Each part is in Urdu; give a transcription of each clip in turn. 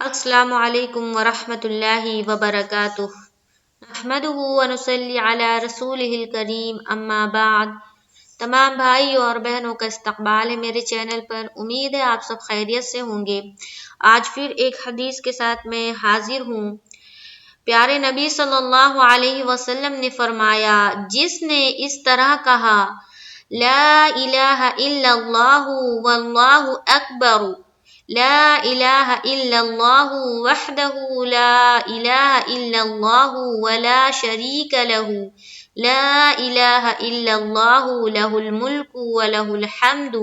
السلام علیکم ورحمۃ اللہ وبرکاتہ۔ نحمدہ ونصلی علی رسولہ الکریم، اما بعد۔ تمام بھائیوں اور بہنوں کا استقبال ہے میرے چینل پر۔ امید ہے آپ سب خیریت سے ہوں گے۔ آج پھر ایک حدیث کے ساتھ میں حاضر ہوں۔ پیارے نبی صلی اللہ علیہ وسلم نے فرمایا، جس نے اس طرح کہا لا الہ الا اللہ واللہ اکبر، لا الہ الا اللہ وحدہ لا الہ الا اللہ ولا شریک لہ، لا الہ الا اللہ لہ الملک ولہ الحمد،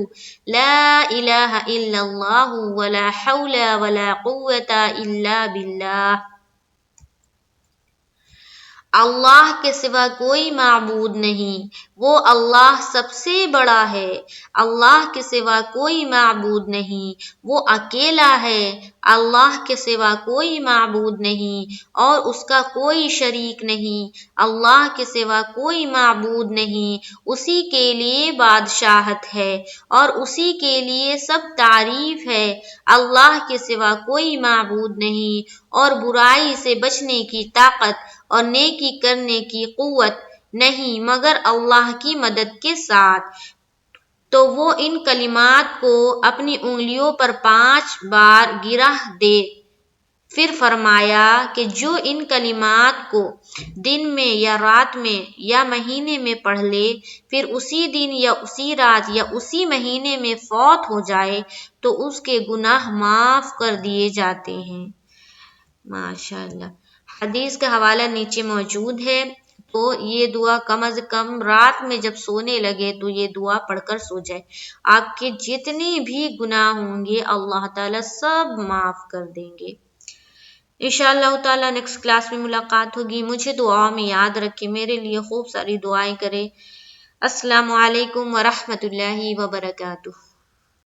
لا الہ الا اللہ ولا حول ولا قوة الا باللہ۔ اللہ کے سوا کوئی معبود نہیں، وہ اللہ سب سے بڑا ہے۔ اللہ کے سوا کوئی معبود نہیں، وہ اکیلا ہے۔ اللہ کے سوا کوئی معبود نہیں اور اس کا کوئی شریک نہیں۔ اللہ کے سوا کوئی معبود نہیں، اسی کے لیے بادشاہت ہے اور اسی کے لیے سب تعریف ہے۔ اللہ کے سوا کوئی معبود نہیں اور برائی سے بچنے کی طاقت اور نیکی کرنے کی قوت نہیں مگر اللہ کی مدد کے ساتھ۔ تو وہ ان کلمات کو اپنی انگلیوں پر 5 بار گرہ دے۔ پھر فرمایا کہ جو ان کلمات کو دن میں یا رات میں یا مہینے میں پڑھ لے، پھر اسی دن یا اسی رات یا اسی مہینے میں فوت ہو جائے تو اس کے گناہ معاف کر دیے جاتے ہیں۔ ماشاءاللہ۔ حدیث کا حوالہ نیچے موجود ہے، تو یہ دعا کم از کم رات میں جب سونے لگے تو یہ دعا پڑھ کر سو جائے۔ آپ کے جتنے بھی گناہ ہوں گے اللہ تعالیٰ سب معاف کر دیں گے۔ انشاءاللہ تعالیٰ نیکسٹ کلاس میں ملاقات ہوگی۔ مجھے دعا میں یاد رکھے، میرے لیے خوب ساری دعائیں کرے۔ السلام علیکم ورحمۃ اللہ وبرکاتہ۔